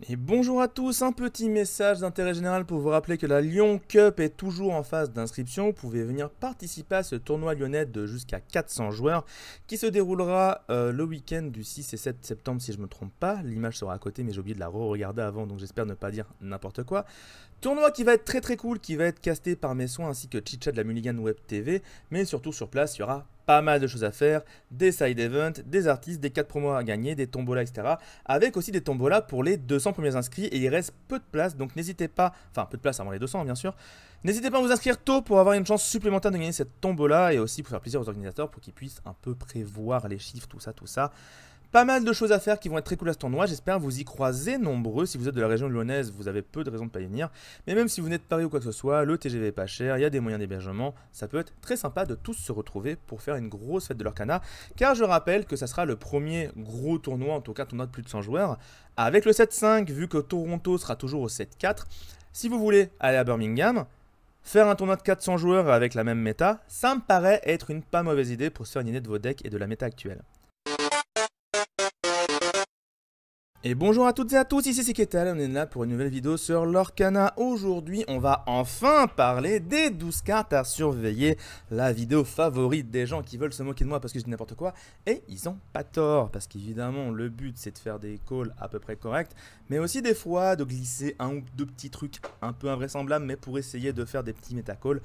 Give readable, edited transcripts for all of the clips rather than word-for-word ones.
Et bonjour à tous, un petit message d'intérêt général pour vous rappeler que la Lyon Cup est toujours en phase d'inscription. Vous pouvez venir participer à ce tournoi lyonnais de jusqu'à 400 joueurs qui se déroulera le week-end du 6 et 7 septembre si je ne me trompe pas. L'image sera à côté mais j'ai oublié de la re-regarder avant donc j'espère ne pas dire n'importe quoi. Tournoi qui va être très cool, qui va être casté par mes soins ainsi que Chicha de la Mulligan Web TV. Mais surtout sur place, il y aura pas mal de choses à faire, des side events, des artistes, des 4 promos à gagner, des tombolas, etc. Avec aussi des tombolas pour les 200 premiers inscrits et il reste peu de place, donc n'hésitez pas, enfin peu de place avant les 200 bien sûr, n'hésitez pas à vous inscrire tôt pour avoir une chance supplémentaire de gagner cette tombola et aussi pour faire plaisir aux organisateurs pour qu'ils puissent un peu prévoir les chiffres, tout ça, tout ça. Pas mal de choses à faire qui vont être très cool à ce tournoi. J'espère vous y croiser nombreux. Si vous êtes de la région lyonnaise, vous avez peu de raisons de ne pas y venir. Mais même si vous venez de Paris ou quoi que ce soit, le TGV est pas cher, il y a des moyens d'hébergement. Ça peut être très sympa de tous se retrouver pour faire une grosse fête de l'Orcana. Car je rappelle que ça sera le premier gros tournoi, en tout cas tournoi de plus de 100 joueurs. Avec le 7-5, vu que Toronto sera toujours au 7-4. Si vous voulez aller à Birmingham, faire un tournoi de 400 joueurs avec la même méta, ça me paraît être une pas mauvaise idée pour se faire une idée de vos decks et de la méta actuelle. Et bonjour à toutes et à tous, ici c'est Ketal, on est là pour une nouvelle vidéo sur l'Orcana. Aujourd'hui, on va enfin parler des 12 cartes à surveiller, la vidéo favorite des gens qui veulent se moquer de moi parce que je dis n'importe quoi. Et ils ont pas tort, parce qu'évidemment, le but c'est de faire des calls à peu près corrects, mais aussi des fois de glisser un ou deux petits trucs un peu invraisemblables, mais pour essayer de faire des petits métacalls.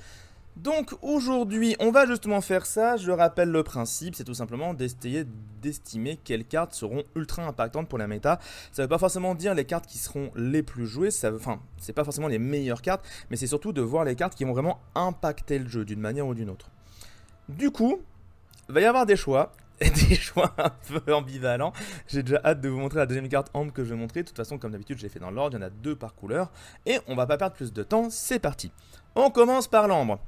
Donc aujourd'hui, on va justement faire ça. Je rappelle le principe, c'est tout simplement d'essayer d'estimer quelles cartes seront ultra impactantes pour la méta. Ça ne veut pas forcément dire les cartes qui seront les plus jouées, enfin, c'est pas forcément les meilleures cartes, mais c'est surtout de voir les cartes qui vont vraiment impacter le jeu d'une manière ou d'une autre. Du coup, il va y avoir des choix. Et des choix un peu ambivalents. J'ai déjà hâte de vous montrer la deuxième carte ambre que je vais montrer. De toute façon, comme d'habitude, je l'ai fait dans l'ordre. Il y en a deux par couleur. Et on va pas perdre plus de temps. C'est parti. On commence par l'ambre.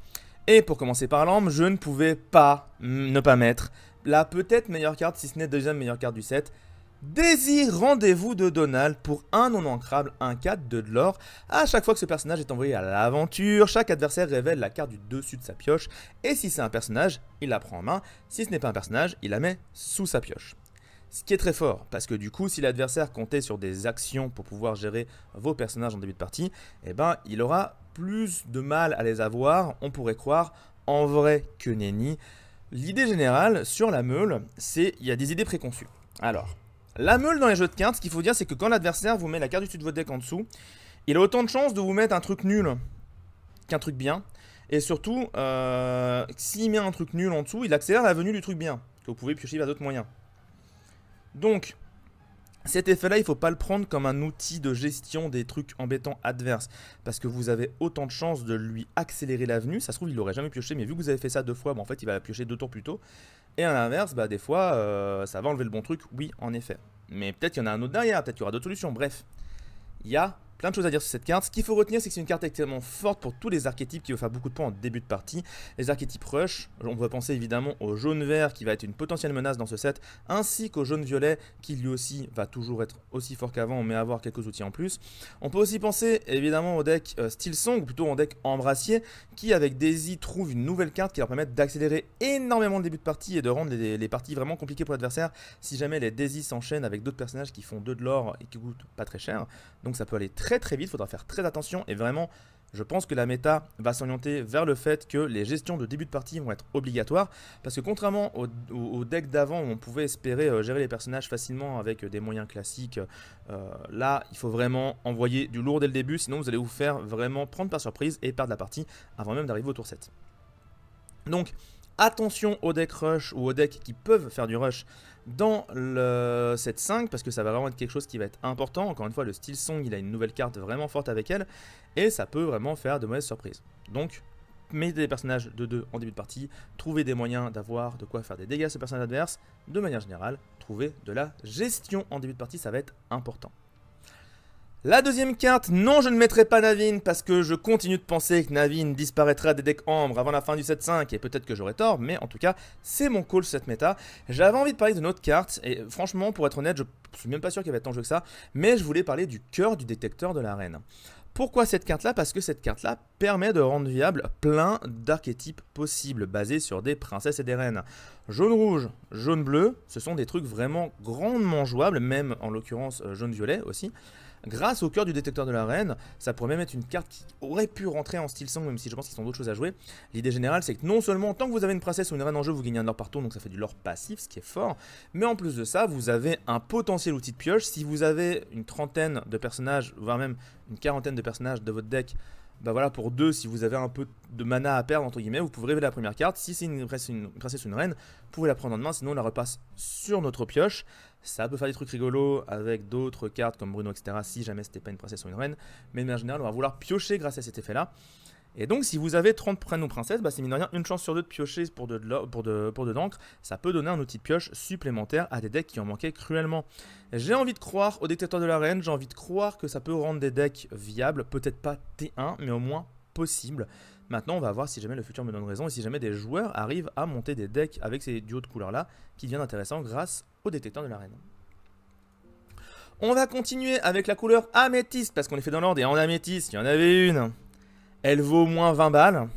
Et pour commencer par l'ambre, je ne pouvais pas ne pas mettre la peut-être meilleure carte, si ce n'est deuxième meilleure carte du set. Daisy, rendez-vous de Donald pour un non ancrable, un 4 de l'or. À chaque fois que ce personnage est envoyé à l'aventure, chaque adversaire révèle la carte du dessus de sa pioche. Et si c'est un personnage, il la prend en main. Si ce n'est pas un personnage, il la met sous sa pioche. Ce qui est très fort, parce que du coup, si l'adversaire comptait sur des actions pour pouvoir gérer vos personnages en début de partie, eh ben, il aura plus de mal à les avoir, on pourrait croire, en vrai que nenni. L'idée générale sur la meule, c'est il y a des idées préconçues. Alors, la meule dans les jeux de cartes, ce qu'il faut dire, c'est que quand l'adversaire vous met la carte du dessus de votre deck en dessous, il a autant de chances de vous mettre un truc nul qu'un truc bien. Et surtout, s'il met un truc nul en dessous, il accélère la venue du truc bien, que vous pouvez piocher vers d'autres moyens. Donc, cet effet-là, il ne faut pas le prendre comme un outil de gestion des trucs embêtants adverses. Parce que vous avez autant de chances de lui accélérer la venue. Ça se trouve, il l'aurait jamais pioché, mais vu que vous avez fait ça deux fois, bah, en fait, il va la piocher 2 tours plus tôt. Et à l'inverse, bah, des fois, ça va enlever le bon truc, oui, en effet. Mais peut-être qu'il y en a un autre derrière, peut-être qu'il y aura d'autres solutions. Bref, il y a plein de choses à dire sur cette carte. Ce qu'il faut retenir, c'est que c'est une carte extrêmement forte pour tous les archétypes qui veulent faire beaucoup de points en début de partie. Les archétypes rush, on va penser évidemment au jaune-vert qui va être une potentielle menace dans ce set, ainsi qu'au jaune-violet qui lui aussi va toujours être aussi fort qu'avant, mais avoir quelques outils en plus. On peut aussi penser évidemment au deck Steel Song, ou plutôt au deck Embrassier, qui avec Daisy trouve une nouvelle carte qui leur permet d'accélérer énormément le début de partie et de rendre les parties vraiment compliquées pour l'adversaire si jamais les Daisy s'enchaînent avec d'autres personnages qui font 2 de l'or et qui coûtent pas très cher. Donc ça peut aller très vite, il faudra faire très attention et vraiment je pense que la méta va s'orienter vers le fait que les gestions de début de partie vont être obligatoires parce que contrairement au deck d'avant où on pouvait espérer gérer les personnages facilement avec des moyens classiques, là il faut vraiment envoyer du lourd dès le début sinon vous allez vous faire vraiment prendre par surprise et perdre la partie avant même d'arriver au tour 7. Donc attention aux decks rush ou aux decks qui peuvent faire du rush dans le 7-5 parce que ça va vraiment être quelque chose qui va être important. Encore une fois, le Steel Song, il a une nouvelle carte vraiment forte avec elle et ça peut vraiment faire de mauvaises surprises. Donc, mettez des personnages de 2 en début de partie, trouvez des moyens d'avoir de quoi faire des dégâts à ce personnage adverse. De manière générale, trouvez de la gestion en début de partie, ça va être important. La deuxième carte, non je ne mettrai pas Naveen parce que je continue de penser que Naveen disparaîtra des decks Ambre avant la fin du 7-5 et peut-être que j'aurai tort, mais en tout cas c'est mon call sur cette méta. J'avais envie de parler d'une autre carte et franchement pour être honnête je suis même pas sûr qu'il y avait tant de jeu que ça, mais je voulais parler du cœur du détecteur de l'arène. Pourquoi cette carte-là? Parce que cette carte-là permet de rendre viable plein d'archétypes possibles basés sur des princesses et des reines. Jaune-rouge, jaune-bleu, ce sont des trucs vraiment grandement jouables, même en l'occurrence jaune-violet aussi. grâce au cœur du détecteur de la reine. Ça pourrait même être une carte qui aurait pu rentrer en style sang, même si je pense qu'ils ont d'autres choses à jouer. L'idée générale, c'est que non seulement tant que vous avez une princesse ou une reine en jeu, vous gagnez un lore par tour, donc ça fait du lore passif, ce qui est fort. Mais en plus de ça, vous avez un potentiel outil de pioche. Si vous avez une trentaine de personnages, voire même une quarantaine de personnages de votre deck, bah voilà, pour 2, si vous avez un peu de mana à perdre, entre guillemets, vous pouvez révéler la première carte. Si c'est une princesse ou une reine, vous pouvez la prendre en main, sinon on la repasse sur notre pioche. Ça peut faire des trucs rigolos avec d'autres cartes comme Bruno, etc. si jamais c'était pas une princesse ou une reine. Mais de manière générale, on va vouloir piocher grâce à cet effet-là. Et donc, si vous avez 30 prénoms princesses, bah, c'est mine de rien une chance sur 2 de piocher pour de l'encre. Ça peut donner un outil de pioche supplémentaire à des decks qui en manquaient cruellement. J'ai envie de croire au détecteur de la reine, j'ai envie de croire que ça peut rendre des decks viables, peut-être pas T1, mais au moins possible. Maintenant, on va voir si jamais le futur me donne raison et si jamais des joueurs arrivent à monter des decks avec ces duos de couleurs-là qui deviennent intéressants grâce au détecteur de la reine. On va continuer avec la couleur améthyste, parce qu'on est fait dans l'ordre, et en améthyste, il y en avait une. Elle vaut au moins 20 balles.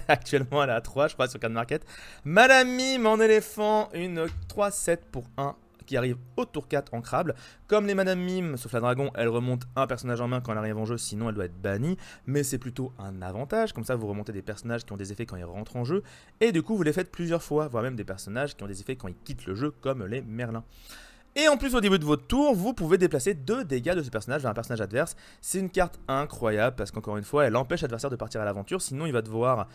Actuellement, elle est à 3, je crois, sur Card Market. Madame Mime en éléphant, une 3-7 pour 1 qui arrive au tour 4 ancrable. Comme les Madame Mime, sauf la dragon, elle remonte un personnage en main quand elle arrive en jeu, sinon elle doit être bannie. Mais c'est plutôt un avantage, comme ça vous remontez des personnages qui ont des effets quand ils rentrent en jeu. Et du coup, vous les faites plusieurs fois, voire même des personnages qui ont des effets quand ils quittent le jeu, comme les Merlins. Et en plus, au début de votre tour, vous pouvez déplacer 2 dégâts de ce personnage vers un personnage adverse. C'est une carte incroyable parce qu'encore une fois, elle empêche l'adversaire de partir à l'aventure. Sinon, il va devoir...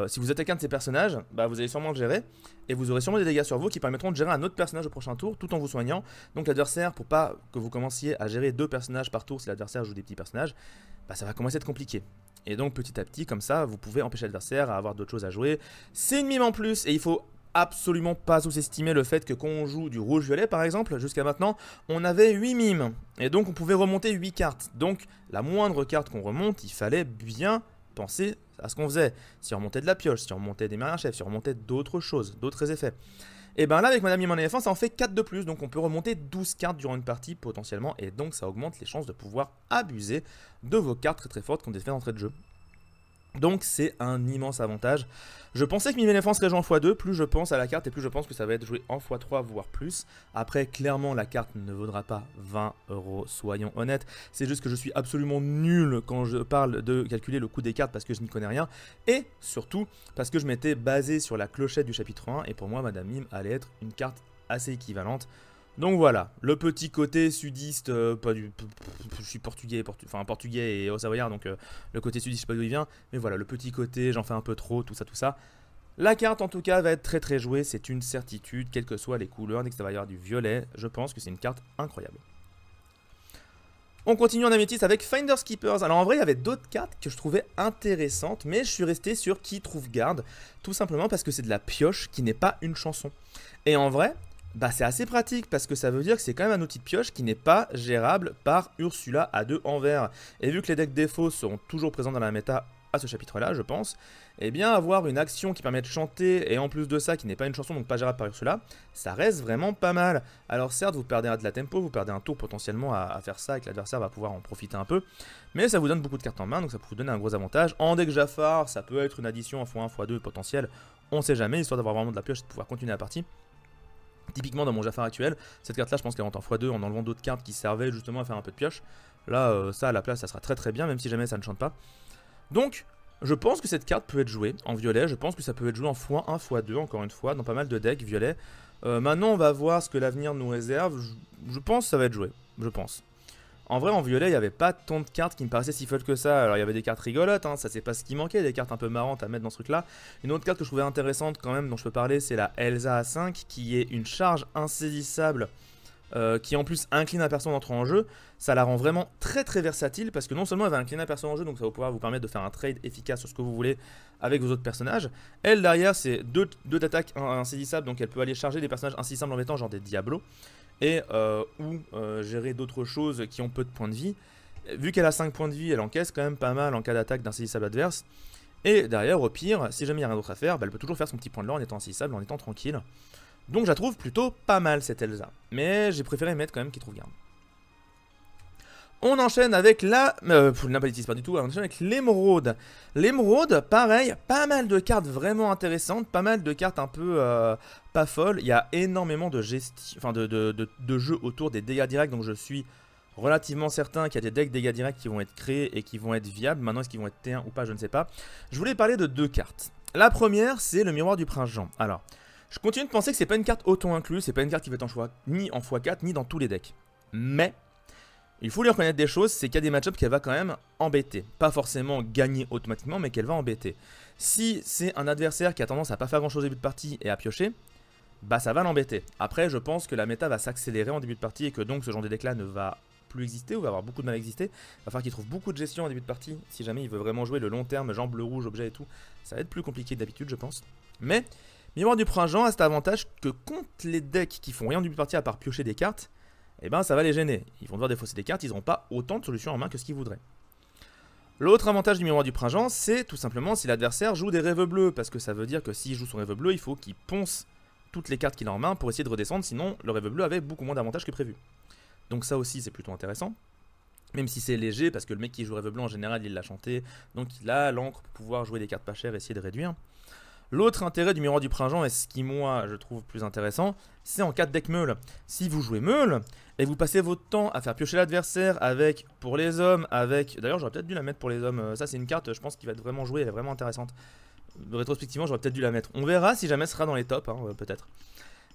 si vous attaquez un de ces personnages, bah, vous allez sûrement le gérer. Et vous aurez sûrement des dégâts sur vous qui permettront de gérer un autre personnage au prochain tour tout en vous soignant. Donc l'adversaire, pour pas que vous commenciez à gérer 2 personnages par tour si l'adversaire joue des petits personnages, bah, ça va commencer à être compliqué. Et donc petit à petit, comme ça, vous pouvez empêcher l'adversaire à avoir d'autres choses à jouer. C'est une mime en plus et il faut absolument pas sous-estimer le fait que quand on joue du rouge-violet par exemple, jusqu'à maintenant, on avait 8 mimes. Et donc on pouvait remonter 8 cartes. Donc la moindre carte qu'on remonte, il fallait bien penser à ce qu'on faisait. Si on remontait de la pioche, si on remontait des marins-chefs, si on remontait d'autres choses, d'autres effets. Et bien là, avec Madame Mime en éléphant, ça en fait 4 de plus. Donc on peut remonter 12 cartes durant une partie potentiellement. Et donc ça augmente les chances de pouvoir abuser de vos cartes très très fortes qui ont des effets d'entrée de jeu. Donc c'est un immense avantage. Je pensais que Mime Éléphant serait joué en x2, plus je pense à la carte et plus je pense que ça va être joué en x3 voire plus. Après clairement la carte ne vaudra pas 20 €, soyons honnêtes. C'est juste que je suis absolument nul quand je parle de calculer le coût des cartes parce que je n'y connais rien. Et surtout parce que je m'étais basé sur la clochette du chapitre 1 et pour moi Madame Mime allait être une carte assez équivalente. Donc voilà, le petit côté sudiste, je suis portugais, portugais et haut-savoyard, donc le côté sudiste, je sais pas d'où il vient, mais voilà, le petit côté, j'en fais un peu trop, tout ça, tout ça. La carte en tout cas va être très très jouée, c'est une certitude, quelles que soient les couleurs, dès que ça va y avoir du violet, je pense que c'est une carte incroyable. On continue en améthyste avec Finders Keepers. Alors en vrai, il y avait d'autres cartes que je trouvais intéressantes, mais je suis resté sur Qui trouve garde, tout simplement parce que c'est de la pioche qui n'est pas une chanson. Et en vrai... bah c'est assez pratique parce que ça veut dire que c'est quand même un outil de pioche qui n'est pas gérable par Ursula à 2 en vert. Et vu que les decks défauts seront toujours présents dans la méta à ce chapitre-là, je pense, eh bien avoir une action qui permet de chanter et en plus de ça qui n'est pas une chanson donc pas gérable par Ursula, ça reste vraiment pas mal. Alors certes vous perdez de la tempo, vous perdez un tour potentiellement à faire ça et que l'adversaire va pouvoir en profiter un peu, mais ça vous donne beaucoup de cartes en main donc ça peut vous donner un gros avantage. En deck Jafar, ça peut être une addition en x1, x2 potentiel, on sait jamais, histoire d'avoir vraiment de la pioche et de pouvoir continuer la partie. Typiquement dans mon Jafar actuel, cette carte là je pense qu'elle rentre en x2 en enlevant d'autres cartes qui servaient justement à faire un peu de pioche. Là ça à la place ça sera très très bien même si jamais ça ne chante pas. Donc je pense que cette carte peut être jouée en violet, je pense que ça peut être joué en x1, x2 encore une fois dans pas mal de decks violet. Maintenant on va voir ce que l'avenir nous réserve, je pense que ça va être joué, je pense. En vrai, en violet, il n'y avait pas tant de cartes qui me paraissaient si folles que ça. Alors, il y avait des cartes rigolotes, hein, ça c'est pas ce qui manquait, des cartes un peu marrantes à mettre dans ce truc-là. Une autre carte que je trouvais intéressante quand même, dont je peux parler, c'est la Elsa A5, qui est une charge insaisissable, qui en plus incline un perso en entrant en jeu. Ça la rend vraiment très très versatile, parce que non seulement elle va incliner un perso en jeu, donc ça va pouvoir vous permettre de faire un trade efficace sur ce que vous voulez avec vos autres personnages. Elle, derrière, c'est deux d'attaque insaisissables, donc elle peut aller charger des personnages insaisissables en mettant genre des Diablos. Et ou gérer d'autres choses qui ont peu de points de vie. Vu qu'elle a 5 points de vie, elle encaisse quand même pas mal en cas d'attaque d'insaisissable adverse. Et derrière, au pire, si jamais il n'y a rien d'autre à faire, bah, elle peut toujours faire son petit point de lore en étant insaisissable, en étant tranquille. Donc je la trouve plutôt pas mal cette Elsa. Mais j'ai préféré mettre quand même Qui trouve garde. On enchaîne avec la... Napolitis, pas du tout, on enchaîne avec l'émeraude. L'émeraude, pareil, pas mal de cartes vraiment intéressantes, pas mal de cartes un peu pas folles. Il y a énormément de jeux autour des dégâts directs, donc je suis relativement certain qu'il y a des decks dégâts directs qui vont être créés et qui vont être viables. Maintenant, est-ce qu'ils vont être T1 ou pas, je ne sais pas. Je voulais parler de 2 cartes. La première, c'est le miroir du prince Jean. Alors, je continue de penser que c'est pas une carte auto-inclus, c'est pas une carte qui va être en choix ni en x4 ni dans tous les decks. Mais il faut lui reconnaître des choses, c'est qu'il y a des match-ups qu'elle va quand même embêter. Pas forcément gagner automatiquement, mais qu'elle va embêter. Si c'est un adversaire qui a tendance à pas faire grand chose au début de partie et à piocher, bah ça va l'embêter. Après, je pense que la méta va s'accélérer en début de partie et que donc ce genre de deck là ne va plus exister ou va avoir beaucoup de mal à exister. Il va falloir qu'il trouve beaucoup de gestion en début de partie. Si jamais il veut vraiment jouer le long terme, genre bleu-rouge, objet et tout, ça va être plus compliqué que d'habitude, je pense. Mais Miroir du Prince Jean a cet avantage que contre les decks qui font rien en début de partie à part piocher des cartes, eh ben ça va les gêner. Ils vont devoir défausser des cartes, ils n'auront pas autant de solutions en main que ce qu'ils voudraient. L'autre avantage du Miroir du Prince Jean, c'est tout simplement si l'adversaire joue des rêves bleus, parce que ça veut dire que s'il joue son rêve bleu, il faut qu'il ponce toutes les cartes qu'il a en main pour essayer de redescendre, sinon le rêve bleu avait beaucoup moins d'avantages que prévu. Donc ça aussi c'est plutôt intéressant, même si c'est léger, parce que le mec qui joue rêve bleu en général il l'a chanté, donc il a l'encre pour pouvoir jouer des cartes pas chères et essayer de réduire. L'autre intérêt du Miroir du Prince Jean, et ce qui moi je trouve plus intéressant, c'est en cas de deck meule. Si vous jouez meule, et vous passez votre temps à faire piocher l'adversaire avec, pour les hommes, avec... D'ailleurs j'aurais peut-être dû la mettre pour les hommes, ça c'est une carte je pense qui va être vraiment jouée, elle est vraiment intéressante. Rétrospectivement j'aurais peut-être dû la mettre. On verra si jamais ce sera dans les tops, hein, peut-être.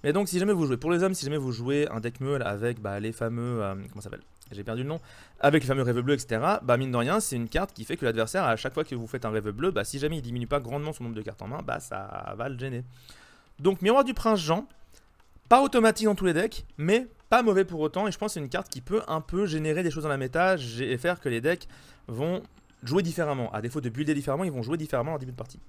Mais donc si jamais vous jouez pour les hommes, si jamais vous jouez un deck meule avec les fameux... comment ça s'appelle? J'ai perdu le nom. Avec les fameux rêves bleus, etc. Bah mine de rien, c'est une carte qui fait que l'adversaire, à chaque fois que vous faites un rêve bleu, bah si jamais il diminue pas grandement son nombre de cartes en main, bah ça va le gêner. Donc Miroir du Prince Jean, pas automatique dans tous les decks, mais pas mauvais pour autant. Et je pense que c'est une carte qui peut un peu générer des choses dans la méta et faire que les decks vont jouer différemment. À défaut de builder différemment, ils vont jouer différemment en début de partie.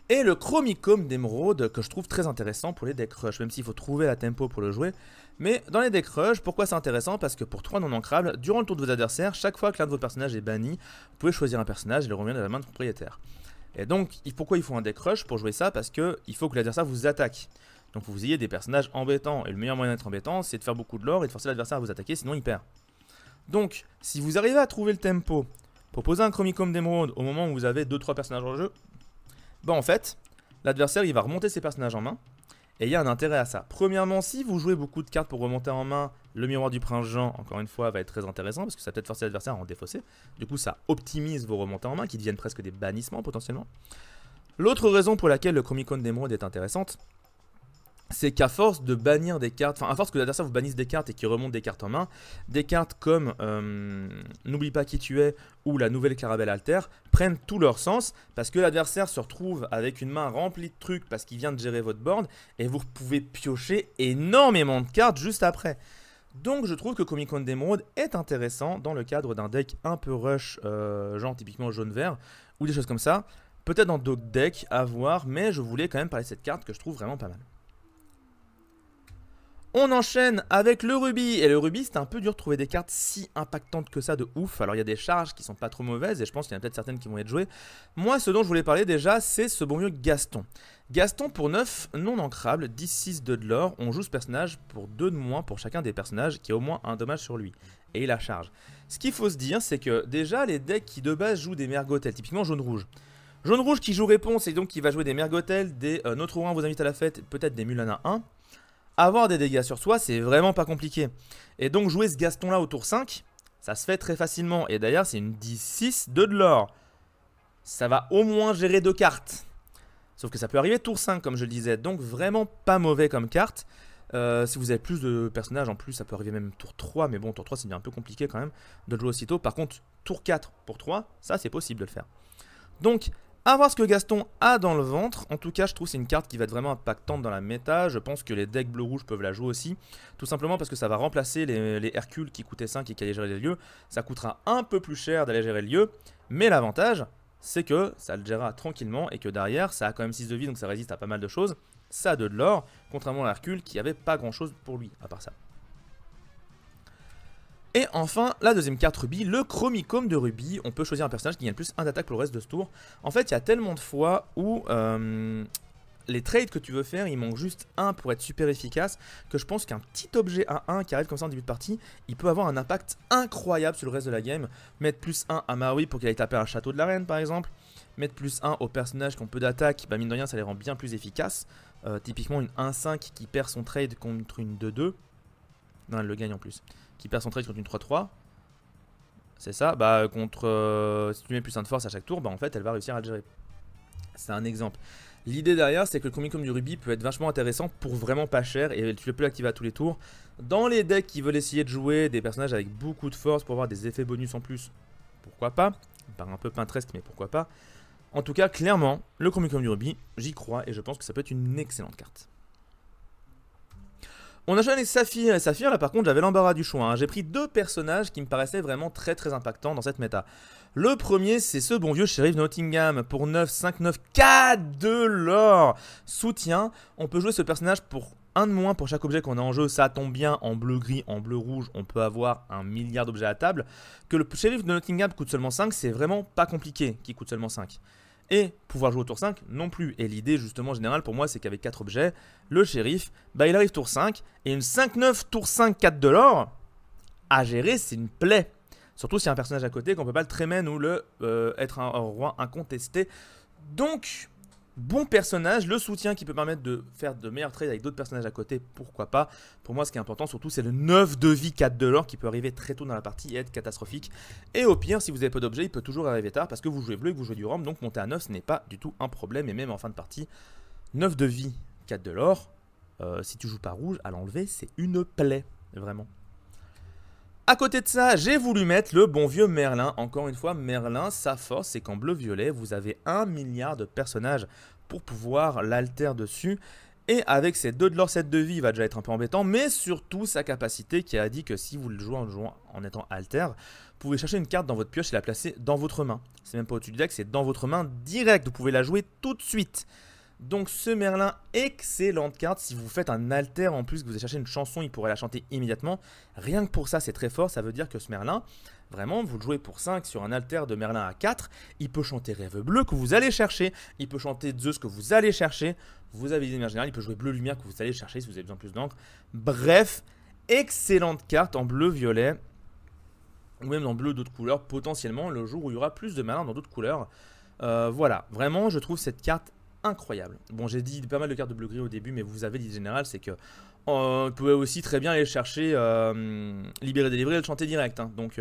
Et le Chromicom d'Emeraude que je trouve très intéressant pour les decks rush, même s'il faut trouver la tempo pour le jouer. Mais dans les decks rush, pourquoi c'est intéressant? Parce que pour 3 non ancrables, durant le tour de vos adversaires, chaque fois que l'un de vos personnages est banni, vous pouvez choisir un personnage et le remettre dans la main de propriétaire. Et donc, pourquoi il faut un deck rush pour jouer ça? Parce qu'il faut que l'adversaire vous attaque. Donc vous ayez des personnages embêtants. Et le meilleur moyen d'être embêtant, c'est de faire beaucoup de lore et de forcer l'adversaire à vous attaquer, sinon il perd. Donc, si vous arrivez à trouver le tempo pour poser un Chromicom d'Emeraude au moment où vous avez 2-3 personnages en jeu, bah en fait, l'adversaire il va remonter ses personnages en main et il y a un intérêt à ça. Premièrement, si vous jouez beaucoup de cartes pour remonter en main, le Miroir du Prince Jean, encore une fois, va être très intéressant parce que ça va peut-être forcer l'adversaire à en défausser. Du coup, ça optimise vos remontées en main qui deviennent presque des bannissements potentiellement. L'autre raison pour laquelle le Chromicom d'Emeraude est intéressante, c'est qu'à force de bannir des cartes, enfin à force que l'adversaire vous bannisse des cartes et qu'il remonte des cartes en main, des cartes comme N'oublie pas qui tu es ou la nouvelle Caravelle Alter prennent tout leur sens parce que l'adversaire se retrouve avec une main remplie de trucs parce qu'il vient de gérer votre board et vous pouvez piocher énormément de cartes juste après. Donc je trouve que Chromicom d'Emeraude est intéressant dans le cadre d'un deck un peu rush, genre typiquement jaune-vert ou des choses comme ça. Peut-être dans d'autres decks à voir, mais je voulais quand même parler de cette carte que je trouve vraiment pas mal. On enchaîne avec le rubis, et le rubis c'est un peu dur de trouver des cartes si impactantes que ça de ouf. Alors il y a des charges qui sont pas trop mauvaises et je pense qu'il y en a peut-être certaines qui vont être jouées. Moi ce dont je voulais parler déjà c'est ce bon vieux Gaston. Gaston pour 9 non ancrables, 10-6 de l'or, on joue ce personnage pour 2 de moins pour chacun des personnages qui a au moins un dommage sur lui. Et il a charge. Ce qu'il faut se dire c'est que déjà les decks qui de base jouent des mergotels, typiquement jaune-rouge. Jaune-rouge qui joue réponse et donc qui va jouer des mergotels, des notre roi vous invite à la fête, peut-être des Mulana 1. Avoir des dégâts sur soi, c'est vraiment pas compliqué. Et donc jouer ce Gaston-là au tour 5, ça se fait très facilement. Et d'ailleurs, c'est une 10-6 de l'or. Ça va au moins gérer 2 cartes. Sauf que ça peut arriver tour 5, comme je le disais. Donc vraiment pas mauvais comme carte. Si vous avez plus de personnages en plus, ça peut arriver même tour 3. Mais bon, tour 3, c'est bien un peu compliqué quand même de le jouer aussitôt. Par contre, tour 4 pour 3, ça c'est possible de le faire. Donc... à voir ce que Gaston a dans le ventre. En tout cas, je trouve que c'est une carte qui va être vraiment impactante dans la méta. Je pense que les decks bleu-rouge peuvent la jouer aussi. Tout simplement parce que ça va remplacer les Hercule qui coûtaient 5 et qui allaient gérer les lieux. Ça coûtera un peu plus cher d'aller gérer le lieu. Mais l'avantage, c'est que ça le gérera tranquillement et que derrière, ça a quand même 6 de vie, donc ça résiste à pas mal de choses. Ça a 2 de l'or, contrairement à Hercule qui avait pas grand-chose pour lui, à part ça. Et enfin, la deuxième carte rubis, le Chromicom de rubis. On peut choisir un personnage qui gagne plus 1 d'attaque pour le reste de ce tour. En fait, il y a tellement de fois où les trades que tu veux faire, il manque juste 1 pour être super efficace, que je pense qu'un petit objet à 1 qui arrive comme ça en début de partie, il peut avoir un impact incroyable sur le reste de la game. Mettre plus 1 à Maui pour qu'il aille taper un château de la reine par exemple. Mettre plus 1 aux personnages qui ont peu d'attaque, bah mine de rien ça les rend bien plus efficaces. Typiquement une 1-5 qui perd son trade contre une 2-2. Non, elle le gagne en plus. qui perd son trade contre une 3-3. C'est ça, bah contre si tu mets plus 1 de force à chaque tour, bah en fait elle va réussir à le gérer. C'est un exemple. L'idée derrière, c'est que le Chronicom du Rubis peut être vachement intéressant pour vraiment pas cher et tu peux l'activer à tous les tours. Dans les decks qui veulent essayer de jouer des personnages avec beaucoup de force pour avoir des effets bonus en plus, pourquoi pas. Ça me paraît un peu Pinterest, mais pourquoi pas. En tout cas, clairement, le Chronicom du Rubis, j'y crois et je pense que ça peut être une excellente carte. On a joué avec Saphir, et Saphir là par contre j'avais l'embarras du choix, hein. J'ai pris 2 personnages qui me paraissaient vraiment très impactants dans cette méta. Le premier c'est ce bon vieux Sheriff Nottingham pour 9, 5, 9, 4 de l'or. Soutien, on peut jouer ce personnage pour 1 de moins pour chaque objet qu'on a en jeu, ça tombe bien, en bleu-gris, en bleu-rouge, on peut avoir 1 milliard d'objets à table. Que le Sheriff de Nottingham coûte seulement 5, c'est vraiment pas compliqué qu'il coûte seulement 5. Et pouvoir jouer au tour 5 non plus. Et l'idée justement générale pour moi c'est qu'avec 4 objets, le shérif, bah il arrive tour 5 et une 5-9 tour 5 4 de l'or à gérer, c'est une plaie. Surtout s'il y a un personnage à côté qu'on peut pas le trémen ou le être un roi incontesté. Donc bon personnage, le soutien qui peut permettre de faire de meilleurs trades avec d'autres personnages à côté, pourquoi pas. Pour moi ce qui est important surtout c'est le 9 de vie 4 de l'or qui peut arriver très tôt dans la partie et être catastrophique. Et au pire si vous avez peu d'objets il peut toujours arriver tard parce que vous jouez bleu et que vous jouez du rhum, donc monter à 9 ce n'est pas du tout un problème. Et même en fin de partie 9 de vie 4 de l'or, si tu joues pas rouge à l'enlever c'est une plaie vraiment. À côté de ça, j'ai voulu mettre le bon vieux Merlin. Encore une fois, Merlin, sa force, c'est qu'en bleu-violet, vous avez 1 milliard de personnages pour pouvoir l'alter dessus. Et avec ses 2 de l'or, 7 de vie, il va déjà être un peu embêtant. Mais surtout, sa capacité qui a dit que si vous le jouez en étant alter, vous pouvez chercher une carte dans votre pioche et la placer dans votre main. C'est même pas au-dessus du deck, c'est dans votre main direct. Vous pouvez la jouer tout de suite. Donc ce Merlin, excellente carte. Si vous faites un alter en plus, que vous allez chercher une chanson, il pourrait la chanter immédiatement. Rien que pour ça, c'est très fort. Ça veut dire que ce Merlin, vraiment, vous le jouez pour 5 sur un alter de Merlin à 4. Il peut chanter Rêve Bleu que vous allez chercher. Il peut chanter Zeus que vous allez chercher. Vous avez l'idée de manière générale. Il peut jouer Bleu Lumière que vous allez chercher si vous avez besoin de plus d'encre. Bref, excellente carte en bleu-violet. Ou même en bleu d'autres couleurs, potentiellement, le jour où il y aura plus de Merlin dans d'autres couleurs. Voilà, vraiment, je trouve cette carte incroyable. Bon, j'ai dit pas mal de cartes de bleu-gris au début, mais vous avez l'idée générale, c'est que vous pouvez aussi très bien aller chercher Libérer, Délivrer et le chanter direct. Hein. Donc,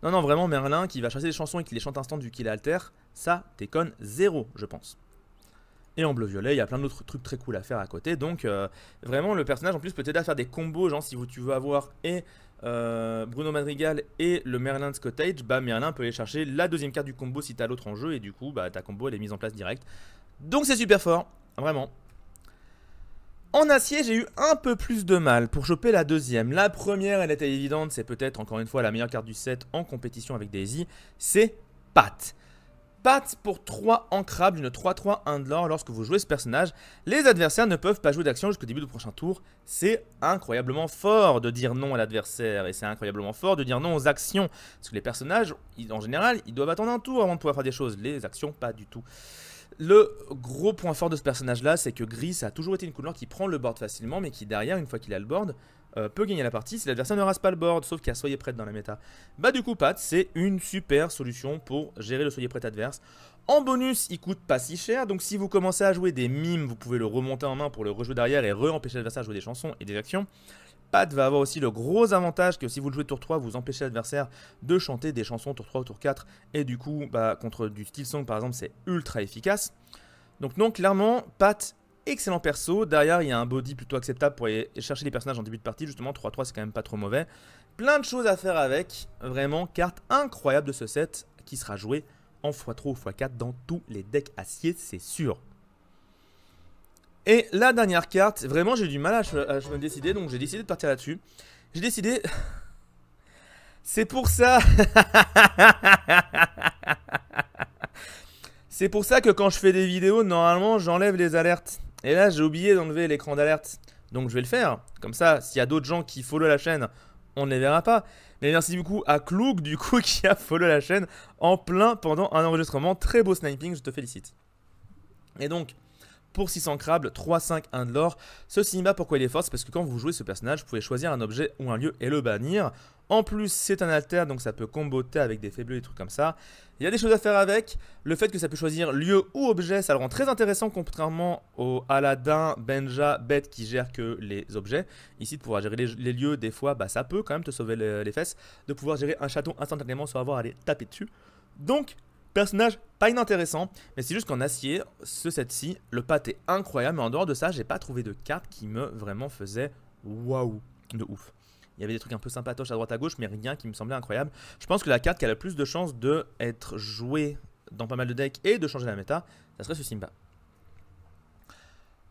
non, vraiment, Merlin qui va chasser des chansons et qui les chante instant vu qu'il est alter, ça déconne 0, je pense. Et en bleu-violet, il y a plein d'autres trucs très cool à faire à côté. Donc, vraiment, le personnage en plus peut t'aider à faire des combos. Genre, si tu veux avoir et Bruno Madrigal et le Merlin de Cottage, bah Merlin peut aller chercher la deuxième carte du combo si t'as l'autre en jeu. Et du coup, bah ta combo elle est mise en place direct. Donc c'est super fort, vraiment. En acier, j'ai eu un peu plus de mal pour choper la deuxième. La première, elle était évidente, c'est peut-être encore une fois la meilleure carte du set en compétition avec Daisy. C'est Pat. Pat pour 3 ancrables, une 3-3, 1 de l'or. Lorsque vous jouez ce personnage, les adversaires ne peuvent pas jouer d'action jusqu'au début du prochain tour. C'est incroyablement fort de dire non à l'adversaire. Et c'est incroyablement fort de dire non aux actions. Parce que les personnages, en général, ils doivent attendre un tour avant de pouvoir faire des choses. Les actions, pas du tout. Le gros point fort de ce personnage là, c'est que Gris a toujours été une couleur qui prend le board facilement, mais qui derrière, une fois qu'il a le board, peut gagner la partie si l'adversaire ne rase pas le board, sauf qu'il y a Soyez Prête dans la méta. Bah du coup Pat, c'est une super solution pour gérer le Soyez Prête adverse. En bonus, il coûte pas si cher, donc si vous commencez à jouer des mimes, vous pouvez le remonter en main pour le rejouer derrière et re-empêcher l'adversaire de jouer des chansons et des actions. Pat va avoir aussi le gros avantage que si vous le jouez tour 3, vous empêchez l'adversaire de chanter des chansons tour 3 ou tour 4. Et du coup, bah, contre du style song par exemple, c'est ultra efficace. Donc non, clairement, Pat, excellent perso. Derrière, il y a un body plutôt acceptable pour aller chercher les personnages en début de partie. Justement, 3-3, c'est quand même pas trop mauvais. Plein de choses à faire avec. Vraiment, carte incroyable de ce set qui sera jouée en x3 ou x4 dans tous les decks acier, c'est sûr. Et la dernière carte, vraiment j'ai eu du mal à me décider, donc j'ai décidé de partir là-dessus. J'ai décidé... C'est pour ça... C'est pour ça que quand je fais des vidéos, normalement j'enlève les alertes. Et là j'ai oublié d'enlever l'écran d'alerte. Donc je vais le faire. Comme ça, s'il y a d'autres gens qui follow la chaîne, on ne les verra pas. Mais merci beaucoup à Clouk, du coup, qui a follow la chaîne en plein pendant un enregistrement. Très beau sniping, je te félicite. Et donc... Pour 600 crabes, 3, 5, 1 de l'or. Ce Simba, pourquoi il est fort? C'est parce que quand vous jouez ce personnage, vous pouvez choisir un objet ou un lieu et le bannir. En plus, c'est un alter, donc ça peut comboter avec des faibles et des trucs comme ça. Il y a des choses à faire avec. Le fait que ça peut choisir lieu ou objet, ça le rend très intéressant contrairement au Aladdin, Benja, Bête qui gère que les objets. Ici, de pouvoir gérer les lieux, des fois, bah, ça peut quand même te sauver les fesses. De pouvoir gérer un château instantanément sans avoir à aller taper dessus. Donc, personnage pas inintéressant, mais c'est juste qu'en acier, ce set-ci, le pâte est incroyable, mais en dehors de ça, j'ai pas trouvé de carte qui me vraiment faisait waouh de ouf. Il y avait des trucs un peu sympatoches à droite à gauche, mais rien qui me semblait incroyable. Je pense que la carte qui a le plus de chances d'être jouée dans pas mal de decks et de changer la méta, ça serait ce Simba.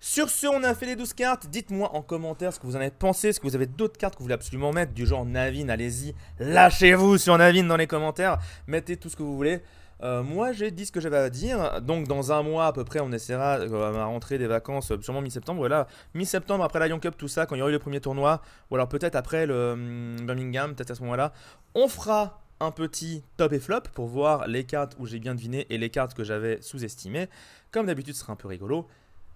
Sur ce, on a fait les 12 cartes. Dites-moi en commentaire ce que vous en avez pensé. Est-ce que vous avez d'autres cartes que vous voulez absolument mettre, du genre Navin? Allez-y, lâchez-vous sur Navin dans les commentaires. Mettez tout ce que vous voulez. Moi j'ai dit ce que j'avais à dire, donc dans un mois à peu près on essaiera à la rentrée des vacances, sûrement mi-septembre, voilà, mi-septembre après la Young Cup, tout ça, quand il y aura eu le premier tournoi, ou alors peut-être après le Birmingham, peut-être à ce moment-là, on fera un petit top et flop pour voir les cartes où j'ai bien deviné et les cartes que j'avais sous-estimées. Comme d'habitude ce sera un peu rigolo.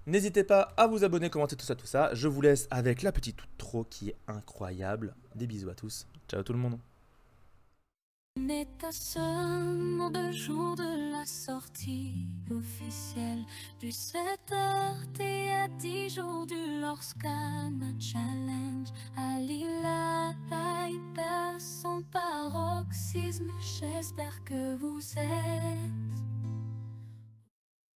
N'hésitez pas à vous abonner, commenter tout ça, je vous laisse avec la petite outro qui est incroyable. Des bisous à tous, ciao tout le monde. On est à seulement 2 jours de la sortie officielle du 7h et à 10 jours du Lordscanna Challenge. Alila perd son paroxysme, j'espère que vous êtes